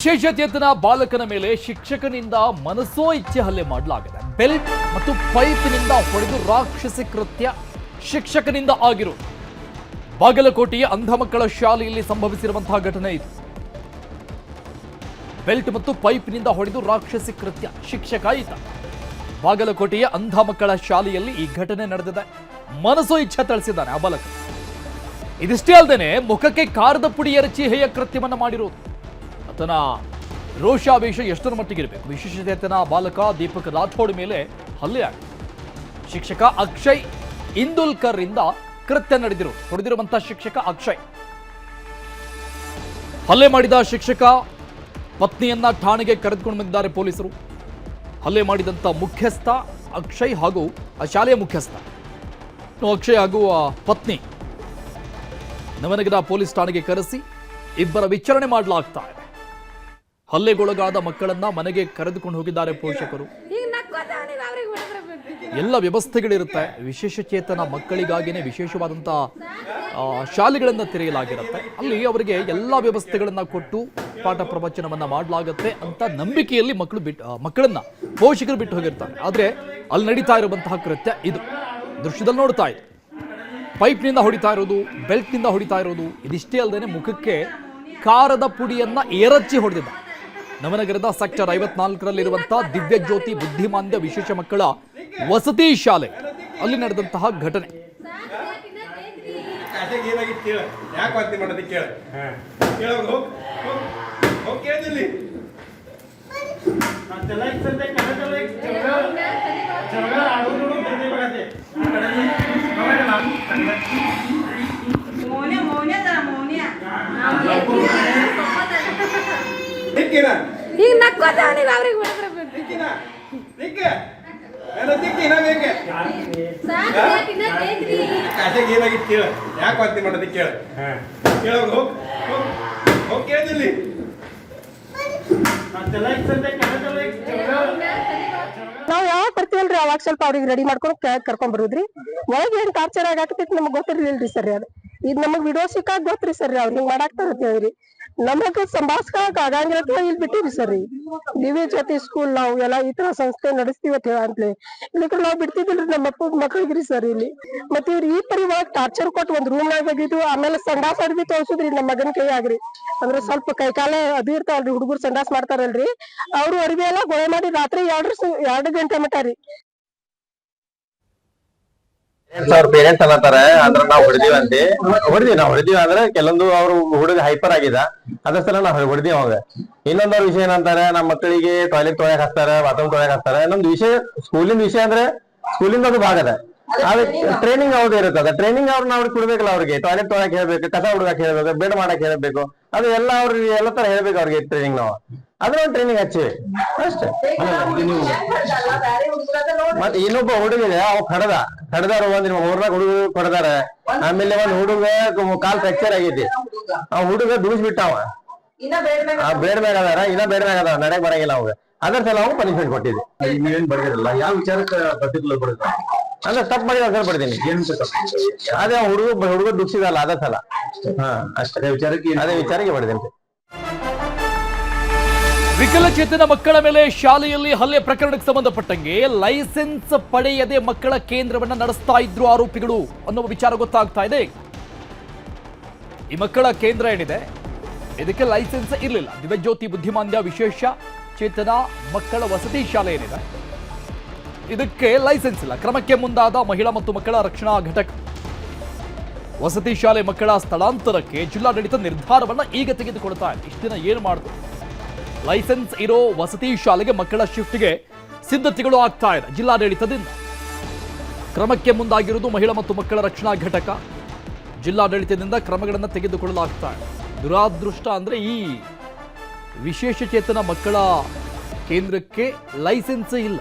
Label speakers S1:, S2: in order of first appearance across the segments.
S1: ವಿಶೇಷಚೇತನ ಬಾಲಕನ ಮೇಲೆ ಶಿಕ್ಷಕನಿಂದ ಮನಸೋ ಇಚ್ಛೆ ಹಲ್ಲೆ ಮಾಡಲಾಗಿದೆ. ಬೆಲ್ಟ್ ಮತ್ತು ಪೈಪ್ನಿಂದ ಹೊಡೆದು ರಾಕ್ಷಸಿ ಕೃತ್ಯ ಶಿಕ್ಷಕನಿಂದ ಆಗಿರುವುದು ಬಾಗಲಕೋಟೆಯ ಅಂಧ ಮಕ್ಕಳ ಶಾಲೆಯಲ್ಲಿ ಸಂಭವಿಸಿರುವಂತಹ ಘಟನೆ ಇದು. ಬೆಲ್ಟ್ ಮತ್ತು ಪೈಪ್ನಿಂದ ಹೊಡೆದು ರಾಕ್ಷಸಿ ಕೃತ್ಯ ಶಿಕ್ಷಕ ಈತ. ಬಾಗಲಕೋಟೆಯ ಅಂಧ ಮಕ್ಕಳ ಶಾಲೆಯಲ್ಲಿ ಈ ಘಟನೆ ನಡೆದಿದೆ. ಮನಸೋ ಇಚ್ಛೆ ತಳಿಸಿದ್ದಾನೆ ಆ ಬಾಲಕ. ಇದಿಷ್ಟೇ ಅಲ್ಲದೆ ಮುಖಕ್ಕೆ ಕಾರದ ಪುಡಿ ಎರಚಿ ಹೇಯ ಕೃತ್ಯವನ್ನ ಮಾಡಿರುವುದು. ಆತನ ರೋಷಾವೇಶ ಎಷ್ಟರ ಮಟ್ಟಿಗೆ ಇರಬೇಕು. ವಿಶೇಷಚೇತನ ಬಾಲಕ ದೀಪಕ್ ರಾಠೋಡ್ ಮೇಲೆ ಹಲ್ಲೆ ಆಗಿದೆ. ಶಿಕ್ಷಕ ಅಕ್ಷಯ್ ಇಂದುಲ್ಕರ್ ಇಂದ ಕೃತ್ಯ ನಡೆದಿರುವುದು. ಹೊಡೆದಿರುವಂತಹ ಶಿಕ್ಷಕ ಅಕ್ಷಯ್. ಹಲ್ಲೆ ಮಾಡಿದ ಶಿಕ್ಷಕ ಪತ್ನಿಯನ್ನ ಠಾಣೆಗೆ ಕರೆದುಕೊಂಡು ಬಂದಿದ್ದಾರೆ ಪೊಲೀಸರು. ಹಲ್ಲೆ ಮಾಡಿದಂತ ಮುಖ್ಯಸ್ಥ ಅಕ್ಷಯ್ ಹಾಗೂ ಆ ಶಾಲೆಯ ಮುಖ್ಯಸ್ಥ ಅಕ್ಷಯ್ ಹಾಗೂ ಆ ಪತ್ನಿ ನವನಗರ ಪೊಲೀಸ್ ಠಾಣೆಗೆ ಕರೆಸಿ ಇಬ್ಬರ ವಿಚಾರಣೆ ಮಾಡಲಾಗ್ತಾ ಇದೆ. ಹಲ್ಲೆಗೊಳಗಾದ ಮಕ್ಕಳನ್ನ ಮನೆಗೆ ಕರೆದುಕೊಂಡು ಹೋಗಿದ್ದಾರೆ ಪೋಷಕರು. ಎಲ್ಲ ವ್ಯವಸ್ಥೆಗಳಿರುತ್ತೆ. ವಿಶೇಷಚೇತನ ಮಕ್ಕಳಿಗಾಗಿನೇ ವಿಶೇಷವಾದಂತಹ ಶಾಲೆಗಳನ್ನ ತೆರೆಯಲಾಗಿರುತ್ತೆ. ಅಲ್ಲಿ ಅವರಿಗೆ ಎಲ್ಲ ವ್ಯವಸ್ಥೆಗಳನ್ನ ಕೊಟ್ಟು ಪಾಠ ಪ್ರವಚನವನ್ನ ಮಾಡಲಾಗುತ್ತೆ ಅಂತ ನಂಬಿಕೆಯಲ್ಲಿ ಮಕ್ಕಳನ್ನ ಪೋಷಕರು ಬಿಟ್ಟು ಹೋಗಿರ್ತಾರೆ. ಆದ್ರೆ ಅಲ್ಲಿ ನಡೀತಾ ಇರುವಂತಹ ಕೃತ್ಯ ಇದು. ದೃಶ್ಯದಲ್ಲಿ ನೋಡ್ತಾ ಇತ್ತು. ಪೈಪ್ನಿಂದ ಹೊಡಿತಾ ಇರೋದು, ಬೆಲ್ಟ್ನಿಂದ ಹೊಡಿತಾ ಇರೋದು. ಇದಿಷ್ಟೇ ಅಲ್ಲದೆ ಮುಖಕ್ಕೆ ಕಾರದ ಪುಡಿಯನ್ನ ಎರಚಿ ಹೊಡೆದಿದ್ದ. ನವನಗರದ ಸೆಕ್ಟರ್ 54ರಲ್ಲಿರುವಂತಹ ದಿವ್ಯ ಜ್ಯೋತಿ ಬುದ್ಧಿಮಾಂದ್ಯ ವಿಶೇಷ ಮಕ್ಕಳ ವಸತಿ ಶಾಲೆ ಅಲ್ಲಿ ನಡೆದಂತಹ ಘಟನೆ.
S2: ಈಗ ನಕ್ಕೋತಾವನಿ ಅವ್ರಿಗೆ
S3: ನಾವ್ ಯಾವಾಗ ಬರ್ತೀವಲ್ರಿ ಅವಾಗ ಸ್ವಲ್ಪ ಅವ್ರಿಗೆ ರೆಡಿ ಮಾಡ್ಕೊಂಡು ಕರ್ಕೊಂಡ್ ಬರುದ್ರಿ. ಒಳಗೆ ಏನ್ ಟಾರ್ಚರ್ ಆಗತೈತಿ ನಮಗ್ ಗೊತ್ತಿರ್ಲಿಲ್ರಿ ಸರ್. ಅದ್ ಇದ್ ನಮಗ್ ವಿಡಿಯೋ ಸಿಕ್ಕಾಗ ಗೊತ್ತ್ರಿ ಸರ್. ಅವ್ರ ಹಿಂಗ್ ಮಾಡಾಕ್ತಾರ ನಮಗ್ ಸಂಭಾಷಕ ಆಗಂಗಿಲ್ಲ ಇಲ್ಲಿ ಬಿಟ್ಟಿರಿ ಸರ್. ದಿವ್ಯ ಜ್ಯೋತಿ ಸ್ಕೂಲ್ ನಾವು ಎಲ್ಲ ಈ ತರ ಸಂಸ್ಥೆ ನಡೆಸ್ತೀವಿ ಅಂತ ಹೇಳಂತ್ಲೆ ಇಲ್ಲಿಕ್ರೆ ನಾವ್ ಬಿಡ್ತಿದಿಲ್ರಿ ನಮ್ಮ ಮಕ್ಳಿಗ್ರಿ ಸರ್. ಇಲ್ಲಿ ಮತ್ತೆ ಇವ್ರು ಈ ಪರಿ ಒಳಗ್ ಟಾರ್ಚರ್ ಕೊಟ್ಟು ಒಂದ್ ರೂಮ್ ನಾಗ ಹೋಗಿದ್ದು. ಆಮೇಲೆ ಸಂಡಾಸ್ ಅಡ್ಬಿ ತೋರ್ಸುದ್ರಿ ನಮ್ಮ ಮಗನ್ ಕೈ ಆಗ್ರಿ. ಅಂದ್ರೆ ಸ್ವಲ್ಪ ಕೈಕಾಲ ಅದು ಇರ್ತಾವಲ್ರಿ ಹುಡುಗರು ಸಂಡಾಸ್ ಮಾಡ್ತಾರಲ್ರಿ. ಅವ್ರು ಅರ್ಬಿ ಎಲ್ಲ ಗೊಳೆ ಮಾಡಿ ರಾತ್ರಿ 2 ಗಂಟೆ ಮಟ ರೀ.
S4: ಅವ್ರ ಪೇರೆಂಟ್ಸ್ ಅನ್ನತಾರೆ ಅಂದ್ರ ನಾವ್ ಹೊಡೆದಿವಿ ಅಂದ್ರೆ ಕೆಲವೊಂದು ಅವ್ರು ಹುಡುಗ ಹೈಪರ್ ಆಗಿದ ಅದ್ರ ಸಲ ನಾವ್ ಹೊಡೆದಿವಿ ಅವಾಗ. ಇನ್ನೊಂದವ್ರ ವಿಷಯ ಏನಂತಾರೆ, ನಮ್ಮ ಮಕ್ಕಳಿಗೆ ಟಾಯ್ಲೆಟ್ ತೊಳೆಯಕ್ ಹಾಕ್ತಾರ, ಬಾತ್ರೂಮ್ ತೊಳೆಯಕ್ ಹಾಕ್ತಾರ. ನಮ್ದು ವಿಷಯ ಸ್ಕೂಲಿನ ವಿಷಯ ಅಂದ್ರೆ ಸ್ಕೂಲಿಂದ ಅದು ಭಾಗ ಅದ. ಟ್ರೈನಿಂಗ್ ಅವ್ರದ್ದು ಇರುತ್ತದೆ. ಟ್ರೈನಿಂಗ್ ಅವ್ರನ್ನ ಅವ್ರಿಗೆ ಕೊಡ್ಬೇಕಲ್ಲ. ಅವ್ರಿಗೆ ಟಾಯ್ಲೆಟ್ ತೊಳೆಯಕ್ ಹೇಳ್ಬೇಕು, ಕಸ ಹುಡುಗಕ್ ಹೇಳ್ಬೇಕು, ಬೆಡ್ ಮಾಡಕ್ ಹೇಳ್ಬೇಕು. ಅದು ಎಲ್ಲ ಅವ್ರಿಗೆ ಎಲ್ಲ ತರ ಹೇಳ್ಬೇಕು ಅವ್ರಿಗೆ ಟ್ರೈನಿಂಗ್. ನಾವು ಅದ್ರ ಒಂದು ಟ್ರೈನಿಂಗ್ ಹಚ್ಚಿವಿ ಅಷ್ಟೇ. ಮತ್ತೆ ಇನ್ನೊಬ್ಬ ಹುಡುಗಿದೆ ಅವ್ ಕಡದಾರ ಒಂದ್ 3-4 ಹುಡುಗರು ಕೊಡದಾರ. ಆಮೇಲೆ ಒಂದ್ ಹುಡುಗ ಕಾಲ್ ಫ್ರಾಕ್ಚರ್ ಆಗೈತಿ. ಆ ಹುಡುಗ ಬಿಡಿಸ್ಬಿಟ್ಟಾವ. ಬೇಡ್ ಮ್ಯಾಗ ಅದಾರ, ಇನ್ನ ಬೇಡ್ ಮ್ಯಾಗ ಅದಾವ, ನಡೆಯಕ್ ಬರಂಗಿಲ್ಲ ಅವಾಗ. ಅದ್ರ ಸಲ ಅವ್ ಪನಿಷ್ಮೆಂಟ್ ಕೊಟ್ಟಿದ್ವಿ. ನೀವೇನ್ ಬರ್ದಿರಲ್ಲ ಯಾವ ವಿಚಾರಕ್ಕೆ ಪರ್ಟಿಕ್ಯುಲರ್ ಬರುತ್ತೆ ಅಂದ್ರೆ ತಪ್ಪು ಮಾಡಿ ಅದನ್ನ ಪಡ್ತೀನಿ. ಅದೇ ಹುಡುಗ ದುಡ್ಸಿದಲ್ಲ ಅದ ಸಲ. ಅಷ್ಟೇ ವಿಚಾರಕ್ಕೆ ಪಡೆದೇನೆ.
S1: ವಿಕಲಚೇತನ ಮಕ್ಕಳ ಮೇಲೆ ಶಾಲೆಯಲ್ಲಿ ಹಲ್ಲೆ ಪ್ರಕರಣಕ್ಕೆ ಸಂಬಂಧಪಟ್ಟಂಗೆ ಲೈಸೆನ್ಸ್ ಪಡೆಯದೆ ಮಕ್ಕಳ ಕೇಂದ್ರವನ್ನ ನಡೆಸ್ತಾ ಇದ್ರು ಆರೋಪಿಗಳು ಅನ್ನುವ ವಿಚಾರ ಗೊತ್ತಾಗ್ತಾ ಇದೆ. ಈ ಮಕ್ಕಳ ಕೇಂದ್ರ ಏನಿದೆ ಇದಕ್ಕೆ ಲೈಸೆನ್ಸ್ ಇರಲಿಲ್ಲ. ದಿವ್ಯಜ್ಯೋತಿ ಬುದ್ಧಿಮಾಂದ್ಯ ವಿಶೇಷ ಚೇತನ ಮಕ್ಕಳ ವಸತಿ ಶಾಲೆ ಏನಿದೆ ಇದಕ್ಕೆ ಲೈಸೆನ್ಸ್ ಇಲ್ಲ. ಕ್ರಮಕ್ಕೆ ಮುಂದಾದ ಮಹಿಳಾ ಮತ್ತು ಮಕ್ಕಳ ರಕ್ಷಣಾ ಘಟಕ. ವಸತಿ ಶಾಲೆ ಮಕ್ಕಳ ಸ್ಥಳಾಂತರಕ್ಕೆ ಜಿಲ್ಲಾಡಳಿತ ನಿರ್ಧಾರವನ್ನ ಈಗ ತೆಗೆದುಕೊಳ್ತಾ ಇದೆ. ಇಷ್ಟು ದಿನ ಏನು ಮಾಡಿದ್ರು? ಲೈಸೆನ್ಸ್ ಇರೋ ವಸತಿ ಶಾಲೆಗೆ ಮಕ್ಕಳ ಶಿಫ್ಟ್ಗೆ ಸಿದ್ಧತೆಗಳು ಆಗ್ತಾ ಇದೆ ಜಿಲ್ಲಾಡಳಿತದಿಂದ. ಕ್ರಮಕ್ಕೆ ಮುಂದಾಗಿರುವುದು ಮಹಿಳಾ ಮತ್ತು ಮಕ್ಕಳ ರಕ್ಷಣಾ ಘಟಕ. ಜಿಲ್ಲಾಡಳಿತದಿಂದ ಕ್ರಮಗಳನ್ನು ತೆಗೆದುಕೊಳ್ಳಲಾಗ್ತಾ ಇದೆ. ದುರಾದೃಷ್ಟ ಅಂದ್ರೆ ಈ ವಿಶೇಷಚೇತನ ಮಕ್ಕಳ ಕೇಂದ್ರಕ್ಕೆ ಲೈಸೆನ್ಸ್ ಇಲ್ಲ.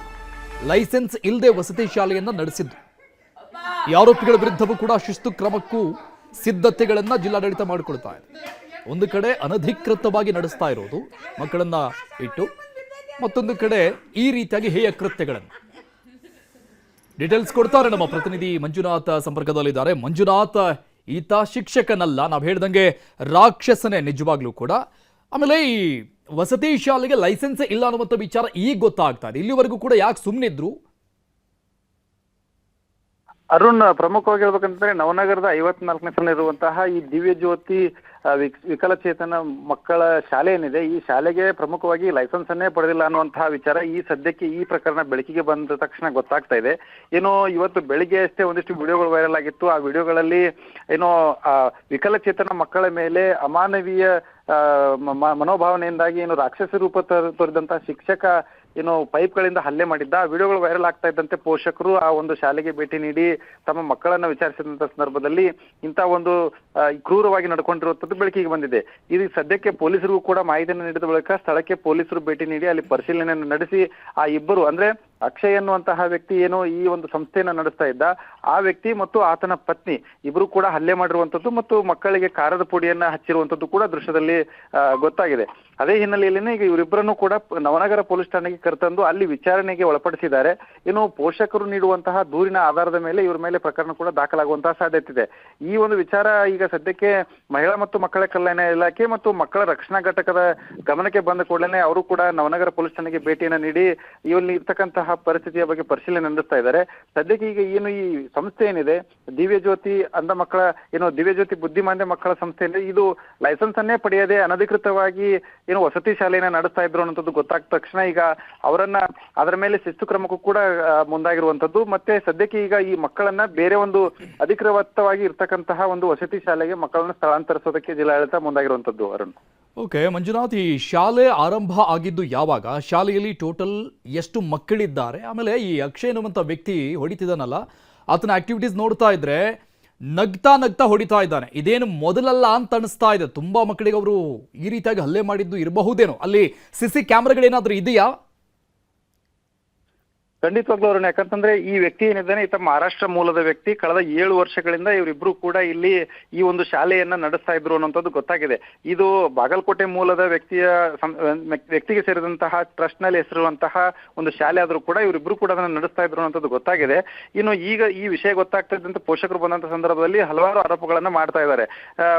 S1: ಲೈಸೆನ್ಸ್ ಇಲ್ಲದೆ ವಸತಿ ಶಾಲೆಯನ್ನ ನಡೆಸಿದ್ದು. ಈ ಆರೋಪಿಗಳ ವಿರುದ್ಧವೂ ಕೂಡ ಶಿಸ್ತು ಕ್ರಮಕ್ಕೂ ಸಿದ್ಧತೆಗಳನ್ನ ಜಿಲ್ಲಾಡಳಿತ ಮಾಡಿಕೊಳ್ತಾ ಇದೆ. ಒಂದು ಕಡೆ ಅನಧಿಕೃತವಾಗಿ ನಡೆಸ್ತಾ ಇರೋದು ಮಕ್ಕಳನ್ನ ಇಟ್ಟು, ಮತ್ತೊಂದು ಕಡೆ ಈ ರೀತಿಯಾಗಿ ಹೇಯ ಕೃತ್ಯಗಳನ್ನು. ಡೀಟೇಲ್ಸ್ ಕೊಡ್ತಾರೆ ನಮ್ಮ ಪ್ರತಿನಿಧಿ ಮಂಜುನಾಥ್ ಸಂಪರ್ಕದಲ್ಲಿದ್ದಾರೆ. ಮಂಜುನಾಥ್, ಈತ ಶಿಕ್ಷಕನಲ್ಲ, ನಾವು ಹೇಳ್ದಂಗೆ ರಾಕ್ಷಸನೇ ನಿಜವಾಗ್ಲೂ ಕೂಡ. ಆಮೇಲೆ ಈ ವಸತಿ ಶಾಲೆಗೆ ಲೈಸೆನ್ಸ್ ಇಲ್ಲ ಅನ್ನುವಂಥ ವಿಚಾರ ಈಗ ಗೊತ್ತಾಗ್ತಾ ಇದೆ. ಇಲ್ಲಿವರೆಗೂ ಕೂಡ ಯಾಕೆ ಸುಮ್ಮನಿದ್ರು?
S5: ಅರುಣ್, ಪ್ರಮುಖವಾಗಿ ಹೇಳ್ಬೇಕಂತಂದ್ರೆ ನವನಗರದ 54ನೇ ಸಾಲಿನ ಇರುವಂತಹ ಈ ದಿವ್ಯ ಜ್ಯೋತಿ ವಿಕಲಚೇತನ ಮಕ್ಕಳ ಶಾಲೆ ಏನಿದೆ, ಈ ಶಾಲೆಗೆ ಪ್ರಮುಖವಾಗಿ ಲೈಸೆನ್ಸ್ ಅನ್ನೇ ಪಡೆದಿಲ್ಲ ಅನ್ನುವಂತಹ ವಿಚಾರ ಈ ಸದ್ಯಕ್ಕೆ ಈ ಪ್ರಕರಣ ಬೆಳಕಿಗೆ ಬಂದ ತಕ್ಷಣ ಗೊತ್ತಾಗ್ತಾ ಇದೆ. ಏನೋ ಇವತ್ತು ಬೆಳಿಗ್ಗೆ ಅಷ್ಟೇ ಒಂದಿಷ್ಟು ವಿಡಿಯೋಗಳು ವೈರಲ್ ಆಗಿತ್ತು. ಆ ವಿಡಿಯೋಗಳಲ್ಲಿ ಏನೋ ವಿಕಲಚೇತನ ಮಕ್ಕಳ ಮೇಲೆ ಅಮಾನವೀಯ ಮನೋಭಾವನೆಯಿಂದಾಗಿ ಏನು ರಾಕ್ಷಸ ರೂಪ ತೋರಿದಂತಹ ಶಿಕ್ಷಕ ಏನು ಪೈಪ್ಗಳಿಂದ ಹಲ್ಲೆ ಮಾಡಿದ್ದ. ಆ ವಿಡಿಯೋಗಳು ವೈರಲ್ ಆಗ್ತಾ ಇದ್ದಂತೆ ಪೋಷಕರು ಆ ಒಂದು ಶಾಲೆಗೆ ಭೇಟಿ ನೀಡಿ ತಮ್ಮ ಮಕ್ಕಳನ್ನ ವಿಚಾರಿಸಿದಂತ ಸಂದರ್ಭದಲ್ಲಿ ಇಂಥ ಒಂದು ಕ್ರೂರವಾಗಿ ನಡ್ಕೊಂಡಿರುವಂತದ್ದು ಬೆಳಕಿಗೆ ಬಂದಿದೆ. ಇದು ಸದ್ಯಕ್ಕೆ ಪೊಲೀಸರಿಗೂ ಕೂಡ ಮಾಹಿತಿಯನ್ನು ನೀಡಿದ ಬಳಿಕ ಸ್ಥಳಕ್ಕೆ ಪೊಲೀಸರು ಭೇಟಿ ನೀಡಿ ಅಲ್ಲಿ ಪರಿಶೀಲನೆಯನ್ನು ನಡೆಸಿ ಆ ಇಬ್ಬರು ಅಂದ್ರೆ ಅಕ್ಷಯ್ ಎನ್ನುವಂತಹ ವ್ಯಕ್ತಿ ಏನು ಈ ಒಂದು ಸಂಸ್ಥೆಯನ್ನ ನಡೆಸ್ತಾ ಇದ್ದ ಆ ವ್ಯಕ್ತಿ ಮತ್ತು ಆತನ ಪತ್ನಿ ಇಬ್ರು ಕೂಡ ಹಲ್ಲೆ ಮಾಡಿರುವಂತದ್ದು ಮತ್ತು ಮಕ್ಕಳಿಗೆ ಖಾರದ ಪುಡಿಯನ್ನ ಹಚ್ಚಿರುವಂತದ್ದು ಕೂಡ ದೃಶ್ಯದಲ್ಲಿ ಗೊತ್ತಾಗಿದೆ. ಅದೇ ಹಿನ್ನೆಲೆಯಲ್ಲಿ ಈಗ ಇವರಿಬ್ಬರನ್ನು ಕೂಡ ನವನಗರ ಪೊಲೀಸ್ ಠಾಣೆಗೆ ಕರೆತಂದು ಅಲ್ಲಿ ವಿಚಾರಣೆಗೆ ಒಳಪಡಿಸಿದ್ದಾರೆ. ಇನ್ನು ಪೋಷಕರು ನೀಡುವಂತಹ ದೂರಿನ ಆಧಾರದ ಮೇಲೆ ಇವರ ಮೇಲೆ ಪ್ರಕರಣ ಕೂಡ ದಾಖಲಾಗುವಂತಹ ಸಾಧ್ಯತೆ ಇದೆ. ಈ ಒಂದು ವಿಚಾರ ಈಗ ಸದ್ಯಕ್ಕೆ ಮಹಿಳಾ ಮತ್ತು ಮಕ್ಕಳ ಕಲ್ಯಾಣ ಇಲಾಖೆ ಮತ್ತು ಮಕ್ಕಳ ರಕ್ಷಣಾ ಘಟಕದ ಗಮನಕ್ಕೆ ಬಂದ ಕೂಡಲೇ ಅವರು ಕೂಡ ನವನಗರ ಪೊಲೀಸ್ ಠಾಣೆಗೆ ಭೇಟಿಯನ್ನು ನೀಡಿ ಇಲ್ಲಿ ಇರ್ತಕ್ಕಂತಹ ಪರಿಸ್ಥಿತಿಯ ಬಗ್ಗೆ ಪರಿಶೀಲನೆ ನಡೆಸ್ತಾ ಇದ್ದಾರೆ. ಸದ್ಯಕ್ಕೆ ಈಗ ಏನು ಈ ಸಂಸ್ಥೆ ಏನಿದೆ ದಿವ್ಯ ಜ್ಯೋತಿ ಅಂಧ ಮಕ್ಕಳ ಏನು ದಿವ್ಯ ಜ್ಯೋತಿ ಬುದ್ಧಿಮಾಂದ್ಯ ಮಕ್ಕಳ ಸಂಸ್ಥೆ ಏನಿದೆ, ಇದು ಲೈಸೆನ್ಸ್ ಅನ್ನೇ ಪಡೆಯದೆ ಅನಧಿಕೃತವಾಗಿ ಏನು ವಸತಿ ಶಾಲೆಯನ್ನ ನಡೆಸ್ತಾ ಇದ್ರು ಅನ್ನೋದು ಗೊತ್ತಾದ ತಕ್ಷಣ ಈಗ ಅವರನ್ನ ಅದರ ಮೇಲೆ ಶಿಸ್ತು ಕ್ರಮಕ್ಕೂ ಕೂಡ ಮುಂದಾಗಿರುವಂತದ್ದು. ಮತ್ತೆ ಸದ್ಯಕ್ಕೆ ಈಗ ಈ ಮಕ್ಕಳನ್ನ ಬೇರೆ ಒಂದು ಅಧಿಕೃತವಾಗಿ ಇರ್ತಕ್ಕಂತಹ ಒಂದು ವಸತಿ ಶಾಲೆಗೆ ಮಕ್ಕಳನ್ನ ಸ್ಥಳಾಂತರಿಸೋದಕ್ಕೆ ಜಿಲ್ಲಾಡಳಿತ ಮುಂದಾಗಿರುವಂತದ್ದು. ಅರುಣ್,
S1: ಓಕೆ ಮಂಜುನಾಥ್, ಈ ಶಾಲೆ ಆರಂಭ ಆಗಿದ್ದು ಯಾವಾಗ? ಶಾಲೆಯಲ್ಲಿ ಟೋಟಲ್ ಎಷ್ಟು ಮಕ್ಕಳಿದ್ದಾರೆ? ಆಮೇಲೆ ಈ ಅಕ್ಷಯ್ ಅನ್ನುವಂಥ ವ್ಯಕ್ತಿ ಹೊಡಿತಿದ್ದಾನಲ್ಲ, ಆತನ ಆಕ್ಟಿವಿಟೀಸ್ ನೋಡ್ತಾ ಇದ್ರೆ ನಗ್ತಾ ನಗ್ತಾ ಹೊಡಿತಾ ಇದ್ದಾನೆ. ಇದೇನು ಮೊದಲಲ್ಲ ಅಂತ ಅನಿಸ್ತಾ ಇದೆ. ತುಂಬಾ ಮಕ್ಕಳಿಗೆ ಅವರು ಈ ರೀತಿಯಾಗಿ ಹಲ್ಲೆ ಮಾಡಿದ್ದು ಇರಬಹುದೇನೋ. ಅಲ್ಲಿ ಸಿಸಿ ಕ್ಯಾಮ್ರಾಗಳೇನಾದ್ರೂ ಇದೆಯಾ?
S5: ಖಂಡಿತವಾಗ್ಲೂ ಅವ್ರನ್ನ, ಯಾಕಂತಂದ್ರೆ ಈ ವ್ಯಕ್ತಿ ಏನಿದ್ದಾನೆ ಈತ ಮಹಾರಾಷ್ಟ್ರ ಮೂಲದ ವ್ಯಕ್ತಿ. ಕಳೆದ 7 ವರ್ಷಗಳಿಂದ ಇವರಿಬ್ರು ಕೂಡ ಇಲ್ಲಿ ಈ ಒಂದು ಶಾಲೆಯನ್ನ ನಡೆಸ್ತಾ ಇದ್ರು ಅನ್ನೋಂಥದ್ದು ಗೊತ್ತಾಗಿದೆ. ಇದು ಬಾಗಲಕೋಟೆ ಮೂಲದ ವ್ಯಕ್ತಿಗೆ ಸೇರಿದಂತಹ ಟ್ರಸ್ಟ್ ನಲ್ಲಿ ಹೆಸರಿರುವಂತಹ ಒಂದು ಶಾಲೆ ಆದ್ರೂ ಕೂಡ ಇವರಿಬ್ರು ಕೂಡ ಅದನ್ನ ನಡೆಸ್ತಾ ಇದ್ರು ಅನ್ನೋಂಥದ್ದು ಗೊತ್ತಾಗಿದೆ. ಇನ್ನು ಈಗ ಈ ವಿಷಯ ಗೊತ್ತಾಗ್ತಾ ಇದ್ದಂತೆ ಪೋಷಕರು ಬಂದಂತ ಸಂದರ್ಭದಲ್ಲಿ ಹಲವಾರು ಆರೋಪಗಳನ್ನ ಮಾಡ್ತಾ ಇದ್ದಾರೆ.